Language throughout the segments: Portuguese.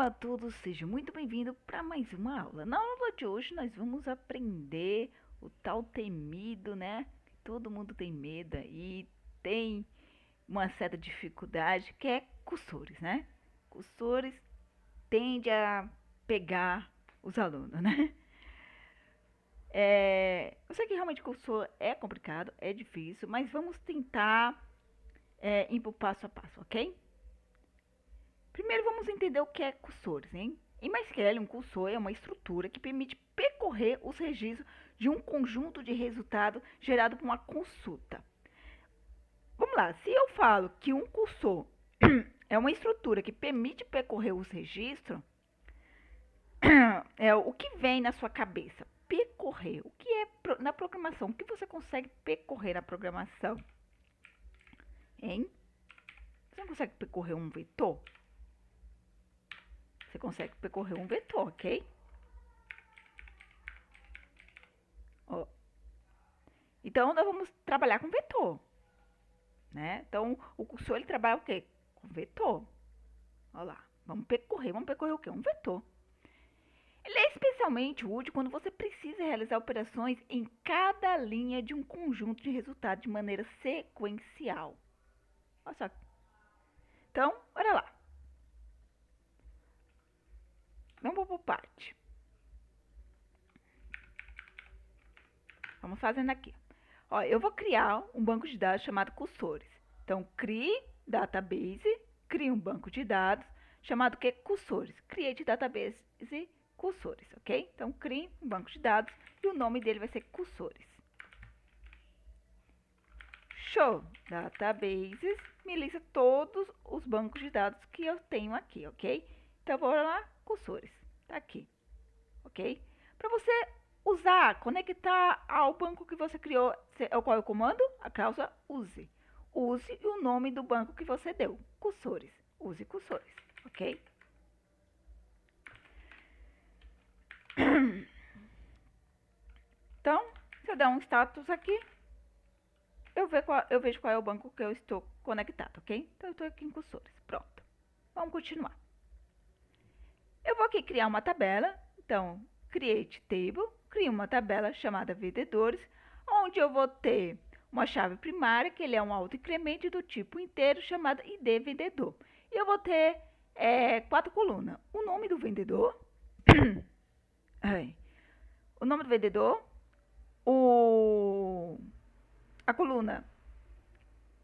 Olá a todos, sejam muito bem-vindos para mais uma aula. Na aula de hoje nós vamos aprender o tal temido, né? Que todo mundo tem medo e tem uma certa dificuldade, que é cursores, né? Cursores tende a pegar os alunos, né? Eu sei que realmente cursor é complicado, é difícil, mas vamos tentar ir para o passo a passo, ok? Primeiro vamos entender o que é cursores, hein? Em MySQL, um cursor é uma estrutura que permite percorrer os registros de um conjunto de resultados gerado por uma consulta. Vamos lá, se eu falo que um cursor é uma estrutura que permite percorrer os registros, é o que vem na sua cabeça? Percorrer. O que é na programação? O que você consegue percorrer na programação? Hein? Você não consegue percorrer um vetor? Você consegue percorrer um vetor, ok? Ó. Então, nós vamos trabalhar com vetor, né? Então, o cursor, ele trabalha o quê? Com vetor. Olha lá, vamos percorrer o quê? Um vetor. Ele é especialmente útil quando você precisa realizar operações em cada linha de um conjunto de resultados de maneira sequencial. Olha só. Então, olha lá. Vamos por parte. Vamos fazendo aqui. Ó, eu vou criar um banco de dados chamado cursores. Então, crie database, crie um banco de dados chamado que? Cursores. Create database cursores, ok? Então, crie um banco de dados e o nome dele vai ser cursores. Show databases me lista todos os bancos de dados que eu tenho aqui, ok? Então, bora lá, cursores. Tá aqui, ok? Para você usar, conectar ao banco que você criou, qual é o comando? A cláusula use. Use o nome do banco que você deu, cursores. Use cursores, ok? Então, se eu der um status aqui, eu vejo qual é o banco que eu estou conectado, ok? Então, eu estou aqui em cursores. Pronto. Vamos continuar. Eu vou aqui criar uma tabela. Então, create table. Crio uma tabela chamada vendedores, onde eu vou ter uma chave primária, que ele é um autoincremento do tipo inteiro, chamado ID vendedor. E eu vou ter 4 colunas. O nome do vendedor, o nome do vendedor, a coluna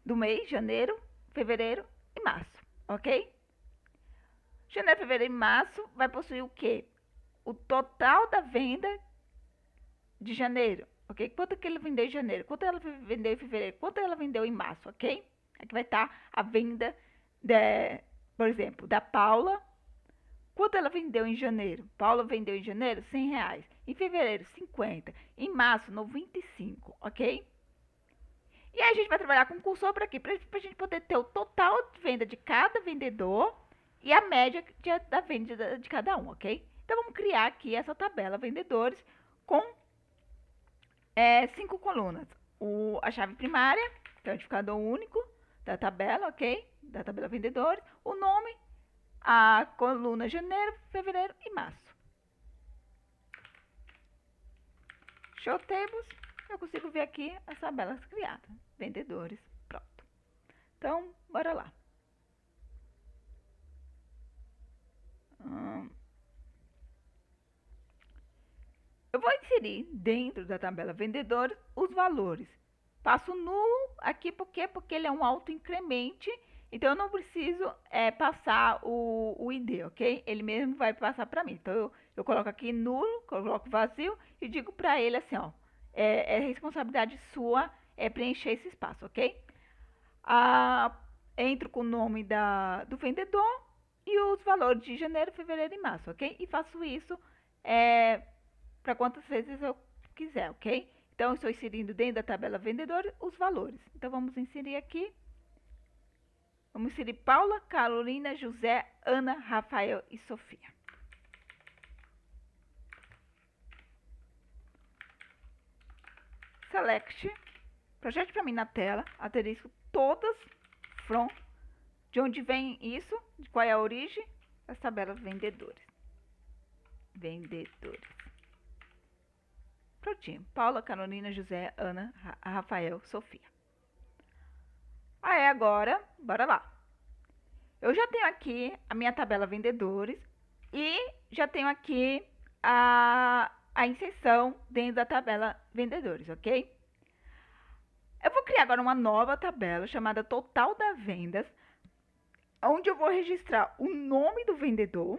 do mês, janeiro, fevereiro e março, ok? Janeiro, fevereiro e março vai possuir o quê? O total da venda de janeiro, ok? Quanto que ele vendeu em janeiro, quanto ela vendeu em fevereiro, quanto ela vendeu em março, ok? Aqui vai estar a venda, por exemplo, da Paula. Quanto ela vendeu em janeiro? Paula vendeu em janeiro R$100. Em fevereiro, 50. Em março, 95, ok? E aí a gente vai trabalhar com o cursor por aqui, para a gente poder ter o total de venda de cada vendedor e a média da venda de cada um, ok? Então vamos criar aqui essa tabela vendedores com 5 colunas. A chave primária, que é o identificador único da tabela, ok? Da tabela vendedores. O nome, a coluna janeiro, fevereiro e março. Show tables, eu consigo ver aqui as tabelas criadas. Vendedores, pronto. Então, bora lá. Eu vou inserir dentro da tabela vendedores os valores. Passo nulo aqui porque ele é um autoincremente, então eu não preciso passar o ID, ok? Ele mesmo vai passar para mim. Então eu coloco aqui nulo, coloco vazio e digo para ele assim, ó, é responsabilidade sua preencher esse espaço, ok? Entro com o nome do vendedor e os valores de janeiro, fevereiro e março, ok? E faço isso para quantas vezes eu quiser, ok? Então, eu estou inserindo dentro da tabela vendedor os valores. Então, vamos inserir aqui. Vamos inserir Paula, Carolina, José, Ana, Rafael e Sofia. Select. Projete para mim na tela. Asterisco todas from. De onde vem isso? De qual é a origem? as tabelas vendedores. Vendedores. Prontinho. Paula, Carolina, José, Ana, Rafael, Sofia. Aí agora, bora lá. Eu já tenho aqui a minha tabela vendedores e já tenho aqui a inserção dentro da tabela vendedores, ok? Eu vou criar agora uma nova tabela chamada total das vendas, onde eu vou registrar o nome do vendedor,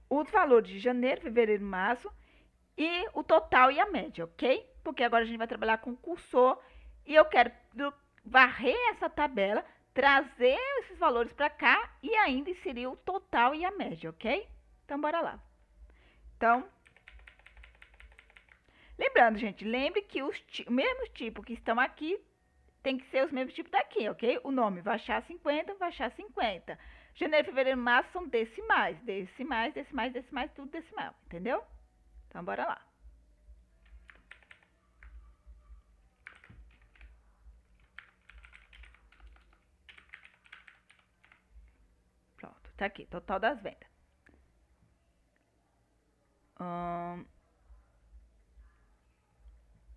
os valores de janeiro, fevereiro e março e o total e a média, ok? Porque agora a gente vai trabalhar com cursor e eu quero varrer essa tabela, trazer esses valores para cá e ainda inserir o total e a média, ok? Então, bora lá. Então, lembrando, gente, lembre que os mesmos tipos que estão aqui tem que ser os mesmos tipos daqui, ok? O nome vai achar 50, vai achar 50. Janeiro, fevereiro e março são decimais, decimais, decimais, decimais, tudo decimal, entendeu? Então, bora lá. Pronto, tá aqui, total das vendas.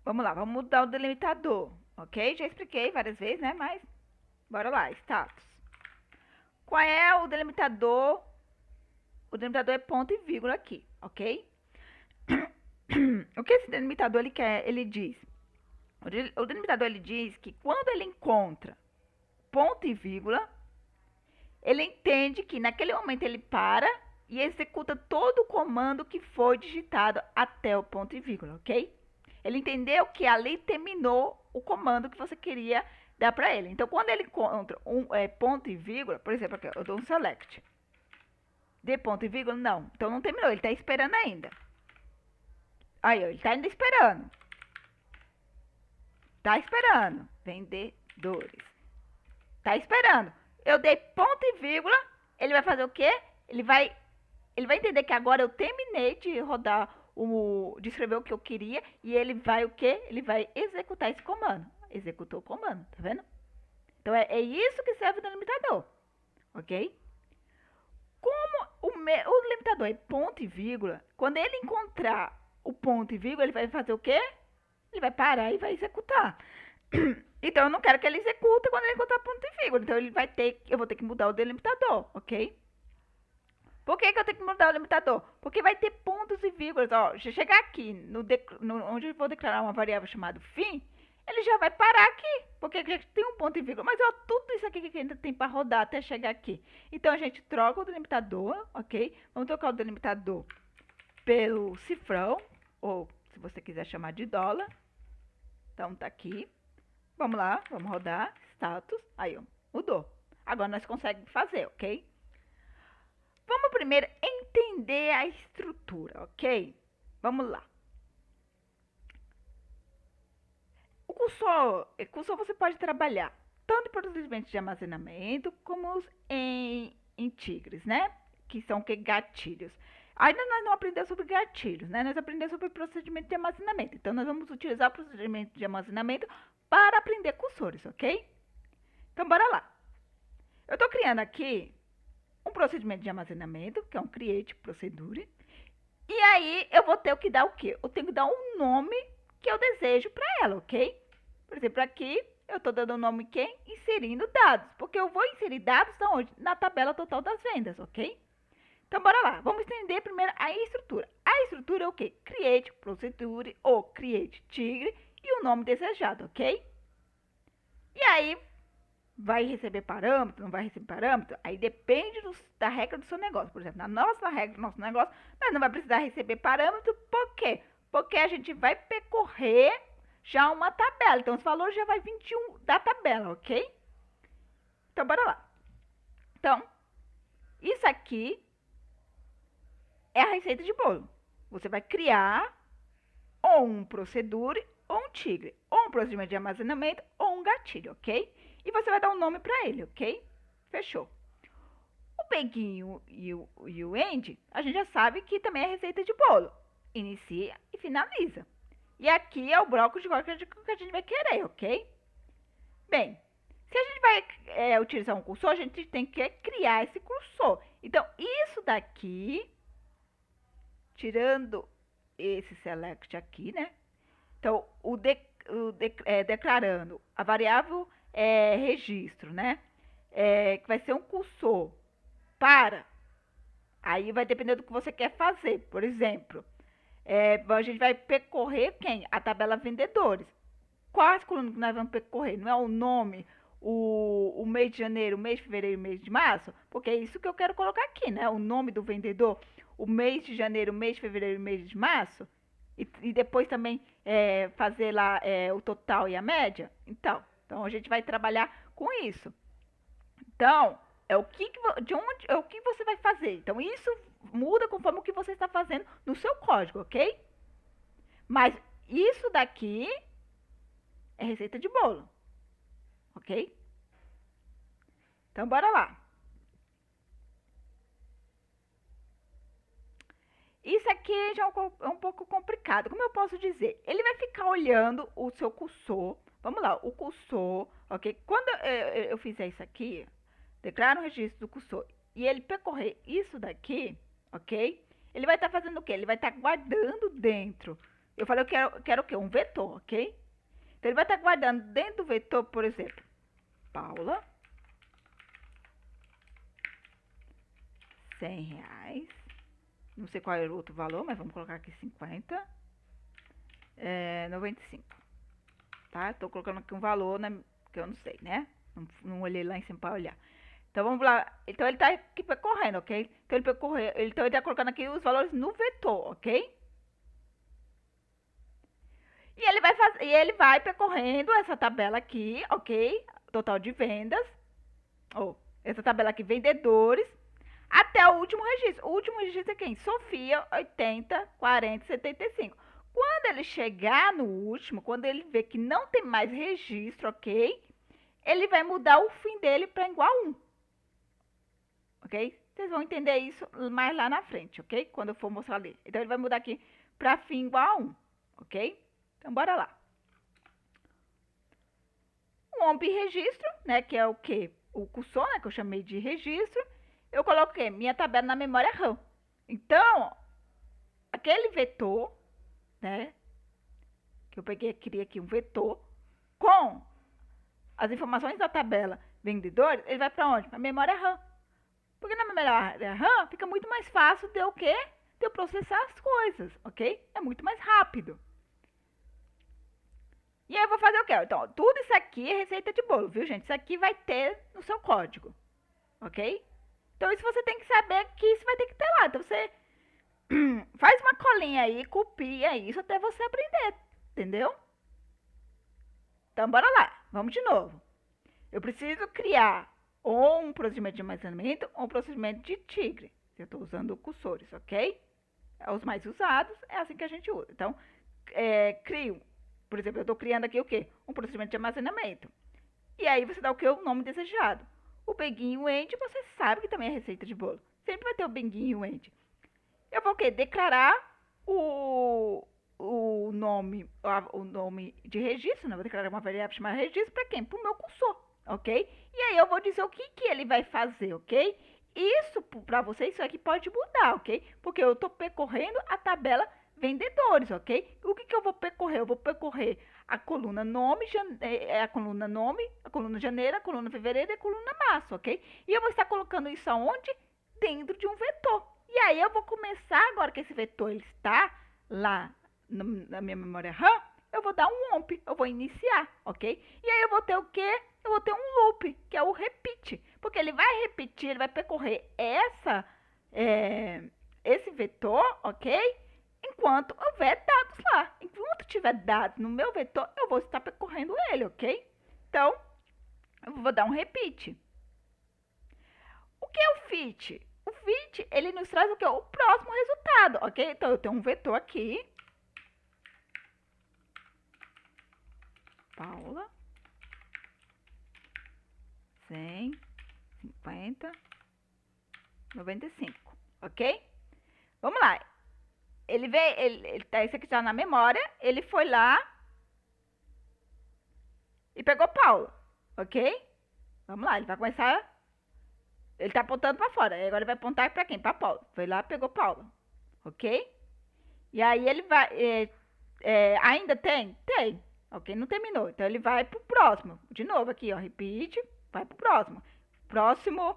Vamos lá, vamos mudar o delimitador, ok? Já expliquei várias vezes, né? Mas, bora lá, status. Qual é o delimitador? O delimitador é ponto e vírgula aqui, ok? O que esse delimitador ele quer? Ele diz. O delimitador ele diz que quando ele encontra ponto e vírgula, ele entende que naquele momento ele para e executa todo o comando que foi digitado até o ponto e vírgula, ok? Ele entendeu que ali terminou o comando que você queria dar para ele. Então, quando ele encontra um ponto e vírgula, por exemplo, aqui eu dou um select. De ponto e vírgula, não. Então, não terminou, ele está esperando ainda. Aí, ele está ainda esperando. Está esperando. Vendedores. Está esperando. Eu dei ponto e vírgula, ele vai fazer o quê? Ele vai entender que agora eu terminei de rodar de escrever o que eu queria e ele vai o quê? Ele vai executar esse comando. Executou o comando, tá vendo? Então, é isso que serve o delimitador, ok? Como o delimitador é ponto e vírgula, quando ele encontrar o ponto e vírgula, ele vai fazer o quê? Ele vai parar e vai executar. Então, eu não quero que ele execute quando ele encontrar ponto e vírgula. Então, eu vou ter que mudar o delimitador, ok? Por que eu tenho que mudar o delimitador? Porque vai ter pontos e vírgulas. Ó, se eu chegar aqui, onde eu vou declarar uma variável chamada fim, ele já vai parar aqui, porque já tem um ponto e vírgula. Mas ó, tudo isso aqui que ainda tem para rodar até chegar aqui. Então, a gente troca o delimitador, ok? Vamos trocar o delimitador pelo cifrão, ou se você quiser chamar de dólar. Então, tá aqui. Vamos lá, vamos rodar. Status. Aí, ó, mudou. Agora nós conseguimos fazer, ok? Vamos primeiro entender a estrutura, ok? Vamos lá. O cursor você pode trabalhar tanto em procedimentos de armazenamento como em tigres, né? Que são gatilhos. Ainda nós não aprendemos sobre gatilhos, né? Nós aprendemos sobre procedimento de armazenamento. Então, nós vamos utilizar o procedimento de armazenamento para aprender cursores, ok? Então, bora lá. Eu estou criando aqui um procedimento de armazenamento, que é um create procedure. E aí, eu vou ter que dar o quê? Eu tenho que dar um nome que eu desejo para ela, ok? Por exemplo, aqui, eu estou dando o nome quem? Inserindo dados. Porque eu vou inserir dados onde? Na tabela total das vendas, ok? Então, bora lá. Vamos entender primeiro a estrutura. A estrutura é o quê? Create procedure ou create tigre e o nome desejado, ok? E aí, vai receber parâmetro, não vai receber parâmetro? Aí depende da regra do seu negócio. Por exemplo, na nossa regra do nosso negócio, nós não vai precisar receber parâmetro. Por quê? Porque a gente vai percorrer já uma tabela. Então, os valores já vai vir da tabela, ok? Então, bora lá. Então, isso aqui é a receita de bolo. Você vai criar ou um procedure ou um tigre, ou um procedimento de armazenamento ou um gatilho, ok? E você vai dar um nome para ele, ok? Fechou. O begin e o end, a gente já sabe que também é receita de bolo. Inicia e finaliza. E aqui é o bloco de código que a gente vai querer, ok? Bem, se a gente vai utilizar um cursor, a gente tem que criar esse cursor. Então, isso daqui, tirando esse select aqui, né? Então, declarando a variável registro, né? Que vai ser um cursor para. Aí vai depender do que você quer fazer. Por exemplo, a gente vai percorrer quem? A tabela vendedores. Quais colunas que nós vamos percorrer? Não é o nome, o mês de janeiro, o mês de fevereiro, o mês de março? Porque é isso que eu quero colocar aqui, né? O nome do vendedor, o mês de janeiro, o mês de fevereiro, o mês de março. E depois também fazer lá o total e a média. Então a gente vai trabalhar com isso. Então, é o que você vai fazer. Então, isso muda conforme o que você está fazendo no seu código, ok? Mas isso daqui é receita de bolo, ok? Então, bora lá. Isso aqui já é um pouco complicado. Como eu posso dizer? Ele vai ficar olhando o seu cursor. Vamos lá, o cursor, ok? Quando eu fizer isso aqui, declara um registro do cursor, e ele percorrer isso daqui, ok? Ele vai estar fazendo o quê? Ele vai estar guardando dentro. Eu falei que eu quero o quê? Um vetor, ok? Então, ele vai estar guardando dentro do vetor, por exemplo, Paula, R$100. Não sei qual era o outro valor, mas vamos colocar aqui 50. 95. Tá? Tô colocando aqui um valor, né, que eu não sei, né? Não olhei lá em cima para olhar. Então vamos lá. Então ele tá aqui percorrendo, ok? Então ele tá colocando aqui os valores no vetor, ok? E ele vai percorrendo essa tabela aqui, ok? Total de vendas. Essa tabela aqui, vendedores, até o último registro. O último registro é quem? Sofia, 80, 40, 75. Quando ele chegar no último, quando ele vê que não tem mais registro, ok? Ele vai mudar o fim dele para igual a 1. Ok? Vocês vão entender isso mais lá na frente, ok? Quando eu for mostrar ali. Então, ele vai mudar aqui para fim igual a 1, ok? Então, bora lá. O OMP registro, né? Que é o quê? O cursor, né? Que eu chamei de registro. Eu coloquei minha tabela na memória RAM. Então, aquele vetor, né? Que eu criei aqui um vetor com as informações da tabela vendedores, ele vai para onde? Para a memória RAM. Porque na memória RAM fica muito mais fácil de o quê? De eu processar as coisas, ok? É muito mais rápido. E aí eu vou fazer o quê? Então, tudo isso aqui é receita de bolo, viu, gente? Isso aqui vai ter no seu código, ok? Então, isso você tem que saber que isso vai ter que ter lá. Então, você faz uma colinha aí, copia isso até você aprender, entendeu? Então, bora lá. Vamos de novo. Eu preciso criar ou um procedimento de armazenamento ou um procedimento de tigre. Eu estou usando cursores, ok? É os mais usados, é assim que a gente usa. Então, crio, por exemplo, eu estou criando aqui o quê? Um procedimento de armazenamento. E aí você dá o que? O nome desejado. O begin e o end, você sabe que também é receita de bolo. Sempre vai ter o begin e o end. Eu vou o quê? Declarar o nome de registro, né? Vou declarar uma variável chamada registro para quem? Para o meu cursor, ok? E aí eu vou dizer o que ele vai fazer, ok? Isso, para vocês, isso aqui pode mudar, ok? Porque eu estou percorrendo a tabela vendedores, ok? O que eu vou percorrer? Eu vou percorrer a coluna nome, a coluna janeiro, a coluna fevereiro e a coluna março, ok? E eu vou estar colocando isso aonde? Dentro de um vetor. E aí eu vou começar, agora que esse vetor ele está lá na minha memória RAM, eu vou dar um OMP, eu vou iniciar, ok? E aí eu vou ter o quê? Eu vou ter um loop, que é o repeat, porque ele vai repetir, ele vai percorrer esse vetor, ok? Enquanto houver dados lá. Enquanto tiver dados no meu vetor, eu vou estar percorrendo ele, ok? Então, eu vou dar um repeat. O que é o fit? O fit, ele nos traz o que? O próximo resultado, ok? Então, eu tenho um vetor aqui. Paula. 100, 50, 95, ok? Vamos lá. Esse aqui está na memória, ele foi lá e pegou Paula, ok? Vamos lá, ele vai começar. Ele tá apontando para fora. Agora ele vai apontar para quem? Para Paula. Foi lá, pegou Paula. Ok? E aí ele vai. Ainda tem? Tem. Ok? Não terminou. Então ele vai pro próximo. De novo aqui, ó. Repeat. Vai pro próximo. Próximo.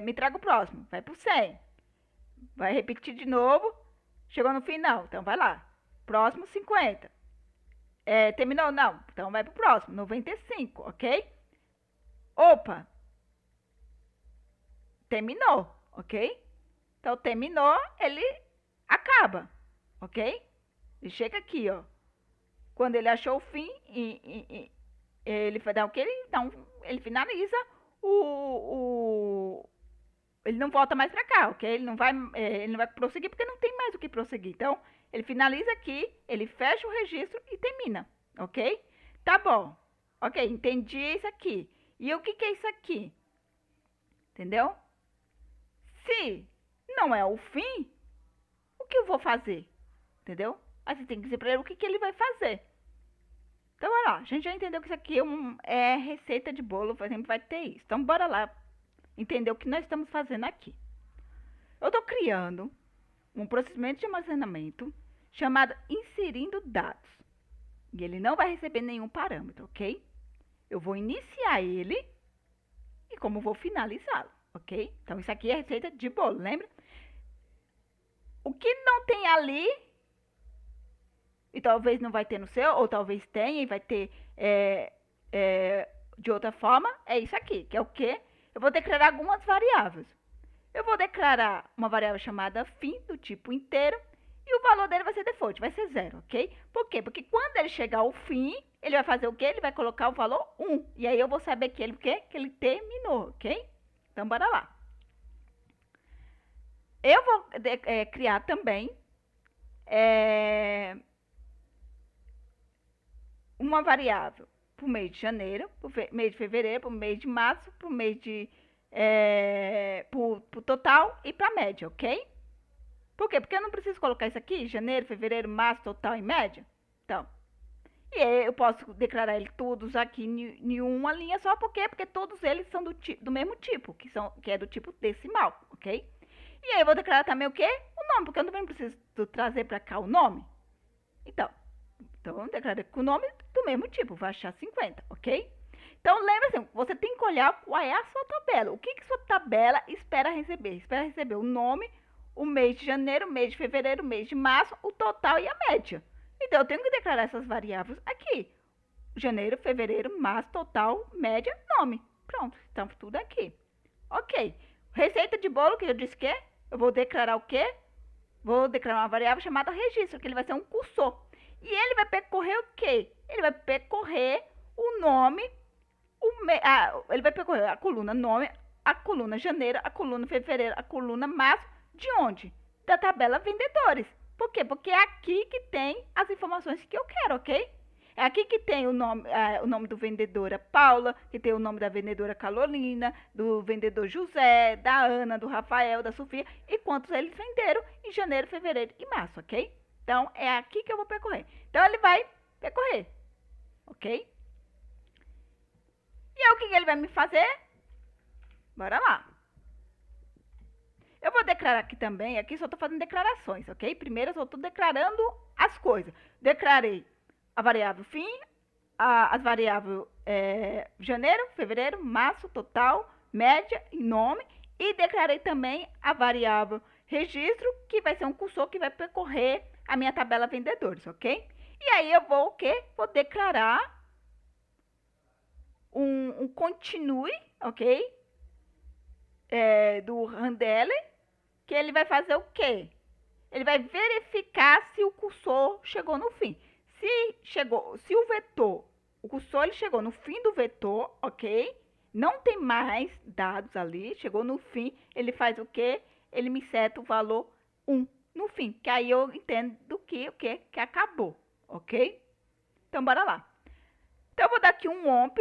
Me traga o próximo. Vai pro 100. Vai repetir de novo. Chegou no final. Então vai lá. Próximo 50. Terminou? Não. Então vai pro próximo. 95. Ok? Opa. Terminou. Ok? Então terminou. Ele acaba. Ok? Ele chega aqui, ó. Quando ele achou o fim, ele vai dar o que? Ele finaliza ele não volta mais pra cá, ok? Ele não vai prosseguir porque não tem mais o que prosseguir. Então, ele finaliza aqui, ele fecha o registro e termina, ok? Tá bom. Ok, entendi isso aqui. E o que é isso aqui? Entendeu? Se não é o fim, o que eu vou fazer? Entendeu? Aí você tem que dizer pra ele o que ele vai fazer. Então, olha lá, a gente já entendeu que isso aqui é receita de bolo, por exemplo, vai ter isso. Então, bora lá entender o que nós estamos fazendo aqui. Eu estou criando um procedimento de armazenamento chamado inserindo dados. E ele não vai receber nenhum parâmetro, ok? Eu vou iniciar ele e como vou finalizá-lo, ok? Então, isso aqui é receita de bolo, lembra? O que não tem ali, e talvez não vai ter no seu, ou talvez tenha e vai ter de outra forma, é isso aqui, que é o quê? Eu vou declarar algumas variáveis. Eu vou declarar uma variável chamada fim, do tipo inteiro, e o valor dele vai ser default, vai ser 0, ok? Por quê? Porque quando ele chegar ao fim, ele vai fazer o quê? Ele vai colocar o valor 1. E aí eu vou saber que ele, que ele terminou, ok? Então, bora lá. Eu vou criar também uma variável para o mês de janeiro, para o mês de fevereiro, para o mês de março, para o mês de pro total e para média, ok? Por quê? Porque eu não preciso colocar isso aqui, janeiro, fevereiro, março, total e média. Então, e aí eu posso declarar eles todos aqui em uma linha só, por quê? Porque todos eles são do mesmo tipo, que é do tipo decimal, ok? E aí eu vou declarar também o quê? O nome, porque eu também preciso trazer para cá o nome. Então eu declarei com o nome do mesmo tipo, vou achar 50, ok? Então, lembre-se, você tem que olhar qual é a sua tabela. O que sua tabela espera receber? Espera receber o nome, o mês de janeiro, o mês de fevereiro, o mês de março, o total e a média. Então, eu tenho que declarar essas variáveis aqui. Janeiro, fevereiro, março, total, média, nome. Pronto, então tudo aqui. Ok. Receita de bolo, que eu disse que eu vou declarar o quê? Vou declarar uma variável chamada registro, que ele vai ser um cursor. E ele vai percorrer o quê? Ele vai percorrer o nome, ele vai percorrer a coluna nome, a coluna janeiro, a coluna fevereiro, a coluna março. De onde? Da tabela vendedores. Por quê? Porque é aqui que tem as informações que eu quero, ok? É aqui que tem o nome do vendedora Paula, que tem o nome da vendedora Carolina, do vendedor José, da Ana, do Rafael, da Sofia, e quantos eles venderam em janeiro, fevereiro e março, ok? Então, é aqui que eu vou percorrer. Então, ele vai percorrer, ok? E aí, o que ele vai me fazer? Bora lá. Eu vou declarar aqui também, aqui só estou fazendo declarações, ok? Primeiro, eu só estou declarando as coisas. Declarei a variável fim, as variáveis janeiro, fevereiro, março, total, média e nome. E declarei também a variável registro, que vai ser um cursor que vai percorrer a minha tabela vendedores, ok? E aí eu vou o quê? Vou declarar um continue, ok? Do handler, que ele vai fazer o quê? Ele vai verificar se o cursor chegou no fim. Se o vetor, o cursor ele chegou no fim do vetor, ok? Não tem mais dados ali, chegou no fim, ele faz o quê? Ele me seta o valor 1 no fim, que aí eu entendo que acabou, ok? Então, bora lá. Então, eu vou dar aqui um OMP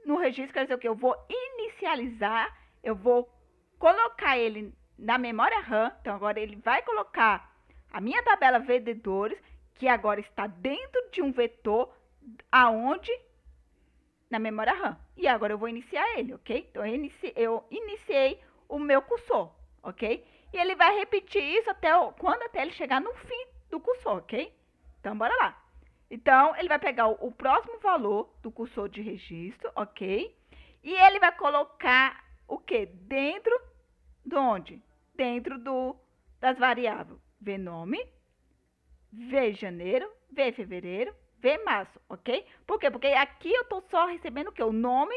no registro, quer dizer o quê? Eu vou inicializar, eu vou colocar ele na memória RAM, então agora ele vai colocar a minha tabela vendedores, que agora está dentro de um vetor, aonde? Na memória RAM. e agora eu vou iniciar ele, ok? Então eu iniciei o meu cursor, ok? E ele vai repetir isso até ele chegar no fim do cursor, ok? Então, bora lá. Então, ele vai pegar o próximo valor do cursor de registro, ok? E ele vai colocar o quê? Dentro de onde? Dentro das variáveis vnome, vjaneiro, vfevereiro, vmarço, ok? Por quê? Porque aqui eu estou só recebendo o quê? O nome,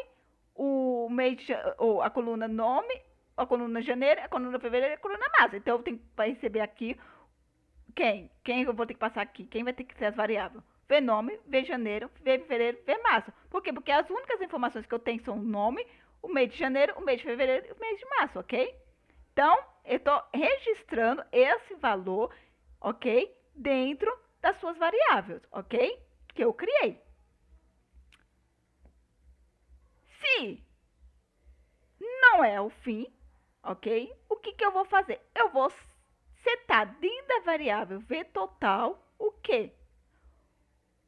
o mês, ou a coluna nome, a coluna janeiro, a coluna fevereiro e a coluna março. Então, eu tenho que receber aqui quem? Quem eu vou ter que passar aqui? Quem vai ter que ser as variáveis? V nome, V janeiro, V fevereiro, V março. Por quê? Porque as únicas informações que eu tenho são o nome, o mês de janeiro, o mês de fevereiro e o mês de março, ok? Então, eu estou registrando esse valor, ok? Dentro das suas variáveis, ok? Que eu criei. Se não é o fim, ok? O que eu vou fazer? Eu vou setar dentro da variável vtotal o quê?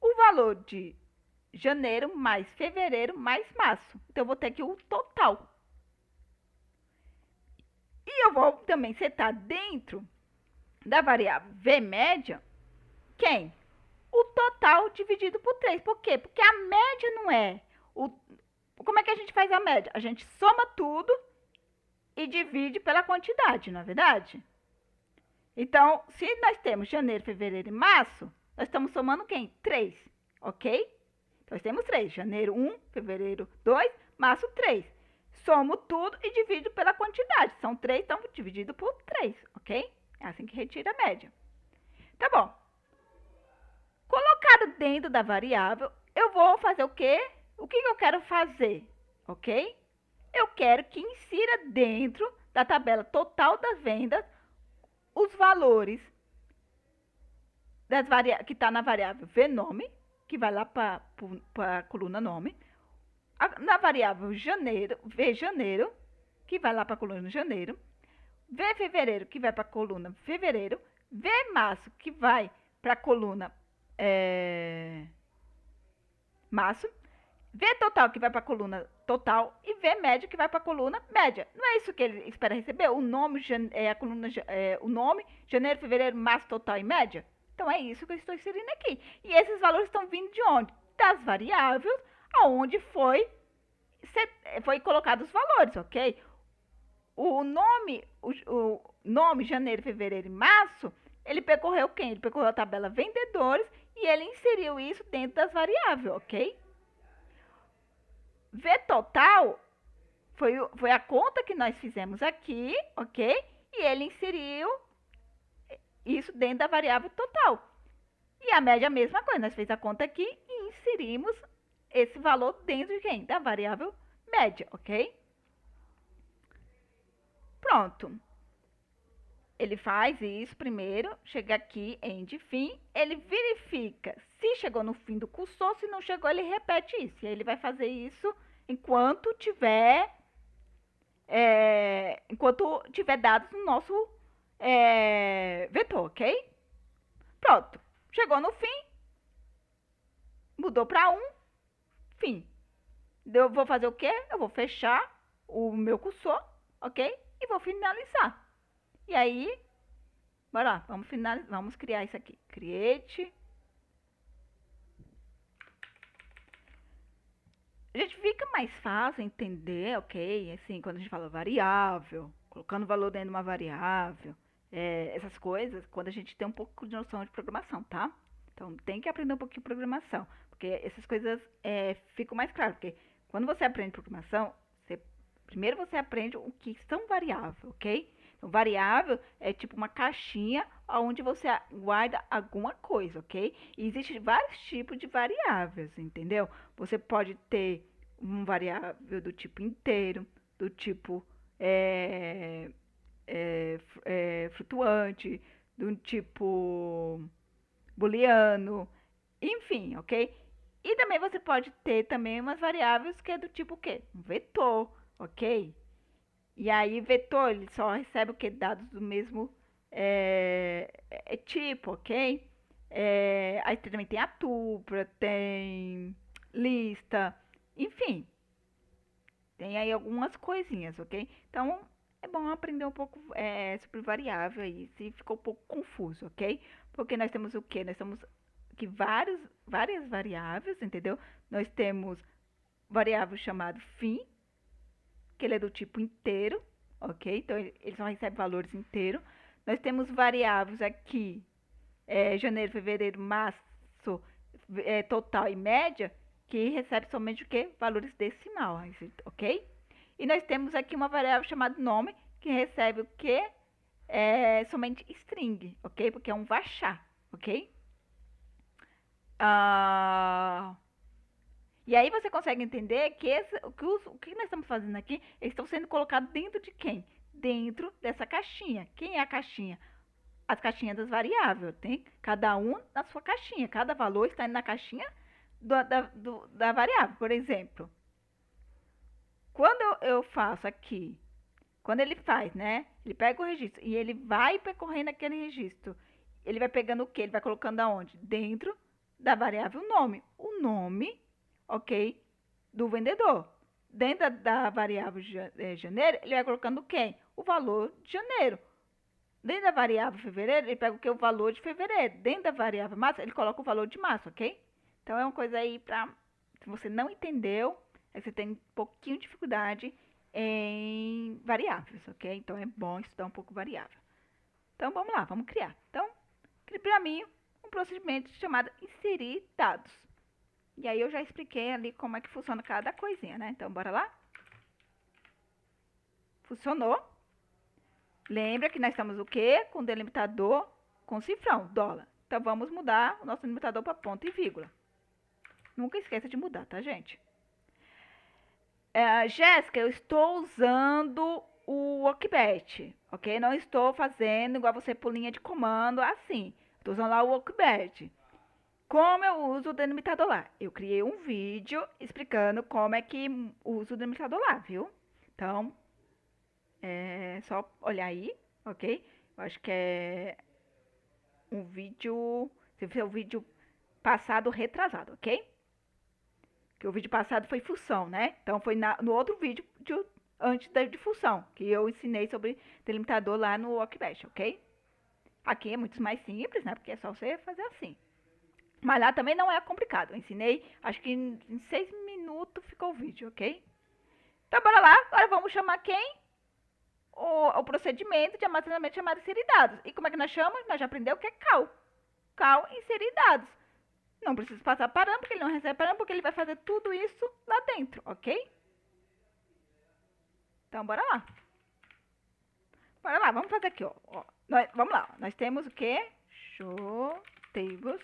O valor de janeiro mais fevereiro mais março. Então, eu vou ter aqui o total. E eu vou também setar dentro da variável vmédia quem? O total dividido por 3. Por quê? Porque a média não é... Como é que a gente faz a média? A gente soma tudo e divide pela quantidade, não é verdade? Então, se nós temos janeiro, fevereiro e março, nós estamos somando quem? 3, ok? Nós temos 3, janeiro 1, fevereiro 2, março 3. Somo tudo e divido pela quantidade. São 3, então dividido por 3, ok? É assim que retira a média. Tá bom. Colocado dentro da variável, eu vou fazer o quê? O que eu quero fazer, ok? Eu quero que insira dentro da tabela total das vendas os valores que está na variável vnome, que vai lá para a coluna nome, na variável janeiro, vjaneiro, que vai lá para a coluna janeiro, vfevereiro, que vai para a coluna fevereiro, vmarço, que vai para a coluna março, vtotal, que vai para a coluna total, e vmédio, que vai para a coluna média. Não é isso que ele espera receber? O nome, a coluna, o nome, janeiro, fevereiro, março, total e média? Então, é isso que eu estou inserindo aqui. E esses valores estão vindo de onde? Das variáveis aonde foi colocados os valores, ok? O nome, janeiro, fevereiro e março, ele percorreu quem? Ele percorreu a tabela vendedores e ele inseriu isso dentro das variáveis, ok? Vtotal foi a conta que nós fizemos aqui, ok? E ele inseriu isso dentro da variável total. E a média, a mesma coisa. Nós fizemos a conta aqui e inserimos esse valor dentro de quem? Da variável média, ok? Pronto. Ele faz isso primeiro, chega aqui, end fim, ele verifica se chegou no fim do cursor, se não chegou, ele repete isso. E aí ele vai fazer isso enquanto tiver dados no nosso vetor, ok? Pronto. Chegou no fim, mudou para 1, fim. Eu vou fazer o quê? Eu vou fechar o meu cursor, ok? E vou finalizar. E aí, bora lá, vamos criar isso aqui. Create. A gente fica mais fácil entender, ok? Assim, quando a gente fala variável, colocando valor dentro de uma variável, essas coisas, quando a gente tem um pouco de noção de programação, tá? Então, tem que aprender um pouquinho de programação, porque essas coisas ficam mais claras, porque quando você aprende programação, primeiro você aprende o que são variáveis, ok? Então, variável é tipo uma caixinha onde você guarda alguma coisa, ok? E existem vários tipos de variáveis, entendeu? Você pode ter um variável do tipo inteiro, do tipo flutuante, do tipo booleano, enfim, ok? E também você pode ter também umas variáveis que é do tipo o quê? Um vetor, ok? E aí, vetor, ele só recebe o que? Dados do mesmo tipo, ok? Aí também tem a tupla, tem lista, enfim. Tem aí algumas coisinhas, ok? Então, é bom aprender um pouco sobre variável aí, se ficou um pouco confuso, ok? Porque nós temos o quê? Nós temos aqui várias variáveis, entendeu? Nós temos variável chamado fim, que ele é do tipo inteiro, ok? Então, ele só recebe valores inteiros. Nós temos variáveis aqui, janeiro, fevereiro, março, total e média, que recebe somente o quê? Valores decimal, ok? E nós temos aqui uma variável chamada nome, que recebe o quê? Somente string, ok? Porque é um varchar, ok? E aí você consegue entender que o que nós estamos fazendo aqui, eles estão sendo colocados dentro de quem? Dentro dessa caixinha. Quem é a caixinha? As caixinhas das variáveis, tem? Cada um na sua caixinha. Cada valor está na caixinha da variável. Por exemplo, quando eu faço aqui, quando ele faz, né? Ele pega o registro e ele vai percorrendo aquele registro. Ele vai pegando o quê? Ele vai colocando aonde? Dentro da variável nome. O nome, ok? Do vendedor. Dentro da variável janeiro, ele vai colocando quem? O valor de janeiro. Dentro da variável fevereiro, ele pega o que? O valor de fevereiro. Dentro da variável março, ele coloca o valor de março, ok? Então, é uma coisa aí para... Se você não entendeu, aí você tem um pouquinho de dificuldade em variáveis, ok? Então, é bom estudar um pouco variável. Então, vamos lá, vamos criar. Então, crie para mim um procedimento chamado inserir dados. E aí, eu já expliquei ali como é que funciona cada coisinha, né? Então, bora lá? Funcionou. Lembra que nós estamos o quê? Com delimitador com cifrão, dólar. Então, vamos mudar o nosso delimitador para ponto e vírgula. Nunca esqueça de mudar, tá, gente? Jéssica, eu estou usando o Workbench, ok? Não estou fazendo igual você por linha de comando, assim. Estou usando lá o Workbench. Como eu uso o delimitador lá? Eu criei um vídeo explicando como é que uso o delimitador lá, viu? Então, é só olhar aí, ok? Eu acho que é um vídeo... Se for o vídeo passado, retrasado, ok? Que o vídeo passado foi função, né? Então, foi no outro vídeo antes de função, que eu ensinei sobre delimitador lá no Workbench, ok? Aqui é muito mais simples, né? Porque é só você fazer assim. Mas lá também não é complicado. Eu ensinei, acho que em 6 minutos ficou o vídeo, ok? Então, bora lá. Agora vamos chamar quem? O procedimento de armazenamento chamado inserir dados. E como é que nós chamamos? Nós já aprendemos o que é cal. Cal, inserir dados. Não precisa passar parâmetro, porque ele não recebe parâmetro, porque ele vai fazer tudo isso lá dentro, ok? Então, bora lá. Bora lá, vamos fazer aqui, ó. Vamos lá, nós temos o quê? Show tables.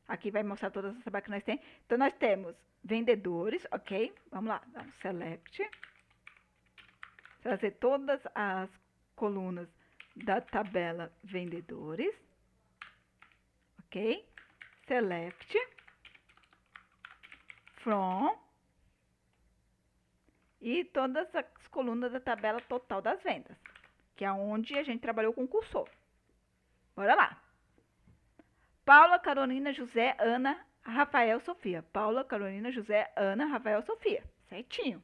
Aqui vai mostrar todas as tabelas que nós temos. Então, nós temos vendedores, ok? Vamos lá, dá um select. Trazer todas as colunas da tabela vendedores. Ok? Select. From. E todas as colunas da tabela total das vendas. Que é onde a gente trabalhou com o cursor. Bora lá. Paula, Carolina, José, Ana, Rafael, Sofia. Paula, Carolina, José, Ana, Rafael, Sofia. Certinho.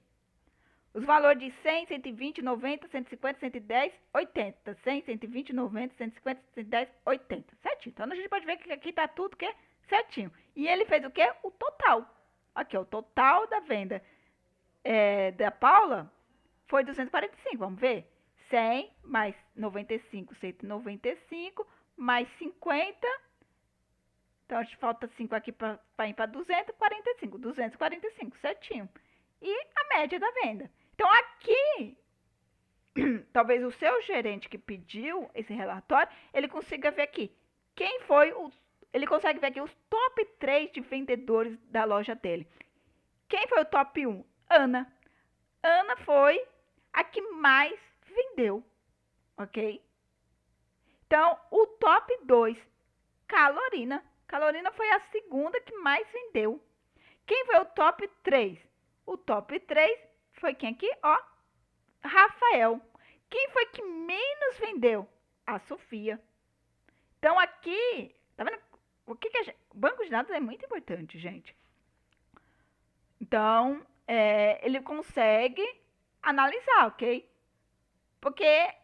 Os valores de 100, 120, 90, 150, 110, 80. 100, 120, 90, 150, 110, 80. Certinho. Então, a gente pode ver que aqui tá tudo que certinho. E ele fez o quê? O total. Aqui, ó, o total da venda da Paula foi 245. Vamos ver? 100 mais 95, 195, mais 50. Então, a gente falta 5 aqui para ir para 245. 245, certinho. E a média da venda. Então, aqui, talvez o seu gerente que pediu esse relatório, ele consiga ver aqui quem foi ele consegue ver aqui os top 3 de vendedores da loja dele. Quem foi o top 1? Ana. Ana foi a que mais vendeu, ok? Então, o top 2, Carolina. Carolina foi a segunda que mais vendeu. Quem foi o top 3? O top 3 foi quem aqui? Ó, Rafael. Quem foi que menos vendeu? A Sofia. Então, aqui, tá vendo? O banco de dados é muito importante, gente. Então, ele consegue analisar, ok? Porque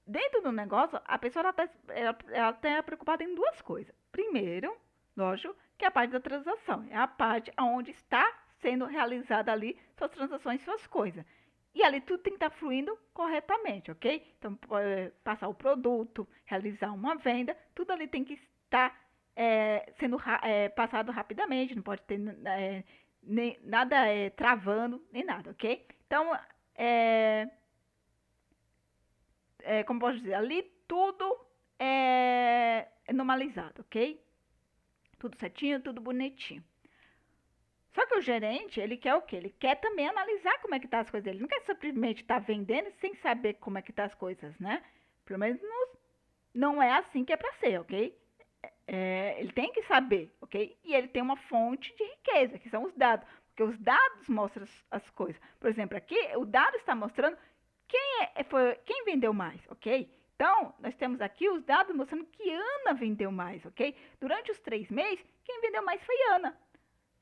dentro do negócio, a pessoa ela tá preocupada em duas coisas. Primeiro, lógico, que é a parte da transação. É a parte onde está sendo realizada ali suas transações, suas coisas. E ali tudo tem que estar fluindo corretamente, ok? Então, passar o produto, realizar uma venda, tudo ali tem que estar sendo passado rapidamente, não pode ter nem, nada travando, nem nada, ok? Então, como posso dizer, ali tudo é normalizado, ok? Tudo certinho, tudo bonitinho. Só que o gerente, ele quer o quê? Ele quer também analisar como é que tá as coisas dele. Ele não quer simplesmente estar vendendo sem saber como é que tá as coisas, né? Pelo menos não é assim que é para ser, ok? Ele tem que saber, ok? E ele tem uma fonte de riqueza, que são os dados. Porque os dados mostram as coisas. Por exemplo, aqui, o dado está mostrando quem vendeu mais, ok? Então, nós temos aqui os dados mostrando que Ana vendeu mais, ok? Durante os 3 meses, quem vendeu mais foi Ana,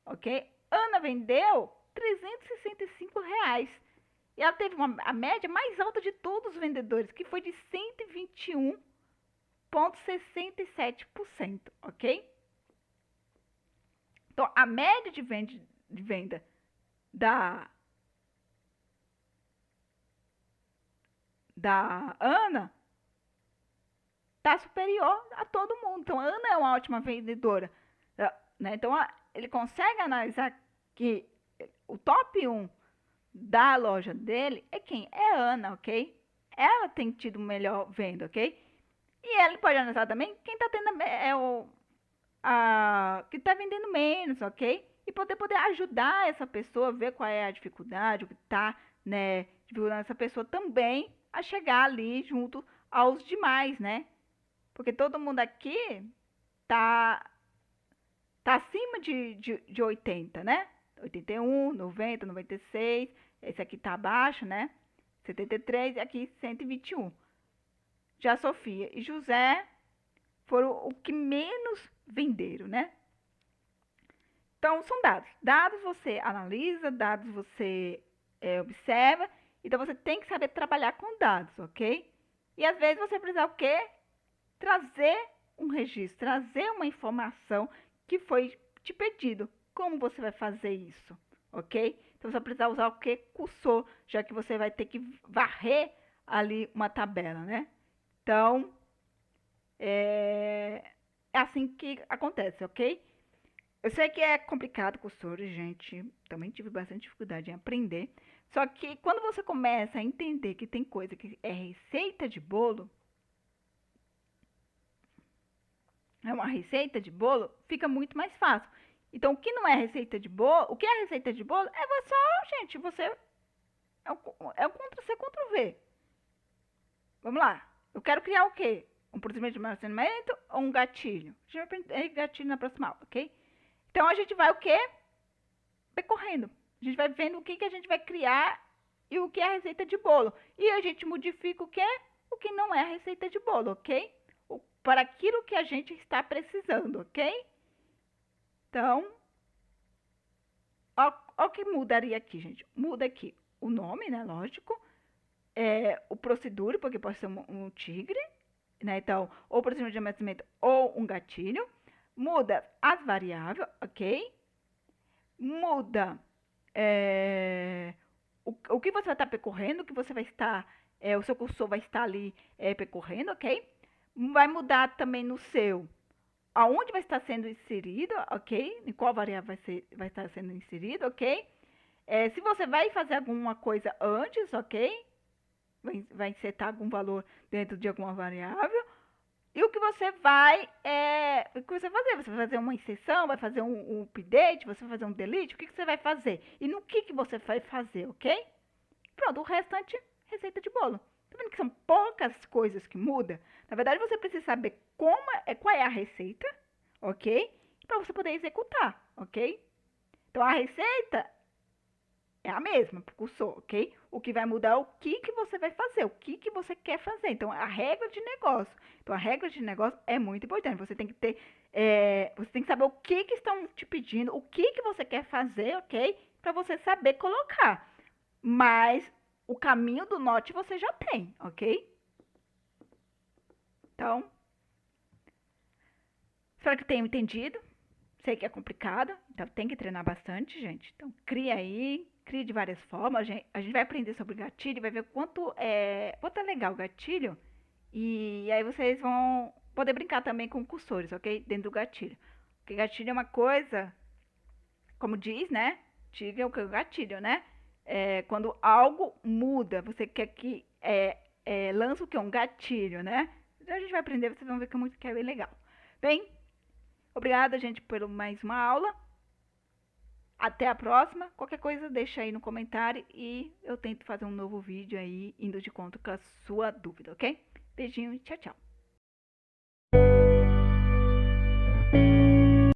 ok? Ana vendeu R$ 365. E ela teve a média mais alta de todos os vendedores, que foi de 121,67%, ok? Então, a média de venda da Ana está superior a todo mundo. Então, a Ana é uma ótima vendedora, né? Então, ele consegue analisar que o top 1 da loja dele é quem? É a Ana, ok? Ela tem tido melhor venda, ok? E ele pode analisar também quem está tendo que está vendendo menos, ok? E poder ajudar essa pessoa a ver qual é a dificuldade, o que está, né, dificultando essa pessoa também a chegar ali junto aos demais, né? Porque todo mundo aqui tá, tá acima de 80, né? 81, 90, 96. Esse aqui tá abaixo, né? 73 e aqui 121. Já Sofia e José foram o que menos venderam, né? Então, são dados. Dados você analisa, dados você observa. Então, você tem que saber trabalhar com dados, ok? E às vezes você precisa o quê? Trazer um registro, trazer uma informação que foi te pedido. Como você vai fazer isso, ok? Então, você vai precisar usar o quê? Cursor, já que você vai ter que varrer ali uma tabela, né? Então, é assim que acontece, ok? Eu sei que é complicado cursor, gente. Também tive bastante dificuldade em aprender. Só que quando você começa a entender que tem coisa que é receita de bolo, é uma receita de bolo, fica muito mais fácil. Então, o que não é receita de bolo, o que é receita de bolo é só, gente, você é o Ctrl-C, Ctrl-V. Vamos lá. Eu quero criar o quê? Um procedimento de armazenamento ou um gatilho? A gente vai aprender gatilho na próxima aula, ok? Então, a gente vai o quê? Percorrendo. A gente vai vendo o que a gente vai criar e o que é a receita de bolo. E a gente modifica o que é o que não é a receita de bolo, ok? Para aquilo que a gente está precisando, ok? Então, ó o que mudaria aqui, gente. Muda aqui o nome, né? Lógico. O procedure, porque pode ser um tigre, né? Então, ou procedimento de armazenamento ou um gatilho. Muda as variáveis, ok? Muda o que você vai estar percorrendo, o que você vai estar, o seu cursor vai estar ali percorrendo, ok? Vai mudar também no seu, aonde vai estar sendo inserido, ok? Em qual variável vai estar sendo inserido, ok? Se você vai fazer alguma coisa antes, ok? Vai insetar algum valor dentro de alguma variável. E o que você vai o que você vai fazer? Você vai fazer uma inserção, vai fazer um update, você vai fazer um delete, o que você vai fazer? E no que você vai fazer, ok? Pronto, o restante, receita de bolo. Tá vendo que são poucas coisas que mudam? Na verdade, você precisa saber qual é a receita, ok? Para você poder executar, ok? Então, a receita é a mesma para o cursor, ok? O que vai mudar é o que você vai fazer, o que você quer fazer. Então, a regra de negócio. Então, a regra de negócio é muito importante. Você tem que ter, você tem que saber o que estão te pedindo, o que você quer fazer, ok? para você saber colocar. Mas o caminho do norte você já tem, ok? Então, espero que tenham entendido. Sei que é complicado, então tem que treinar bastante, gente. Então, cria aí, cria de várias formas. A gente vai aprender sobre gatilho, vai ver quanto é legal o gatilho. E aí vocês vão poder brincar também com cursores, ok? Dentro do gatilho. Porque gatilho é uma coisa, como diz, né? Diga o que é o gatilho, né? Quando algo muda, você quer que lança o que é um gatilho, né? Então a gente vai aprender, vocês vão ver que é bem legal. Bem, obrigada, gente, por mais uma aula. Até a próxima. Qualquer coisa, deixa aí no comentário e eu tento fazer um novo vídeo aí, indo de conta com a sua dúvida, ok? Beijinho e tchau, tchau.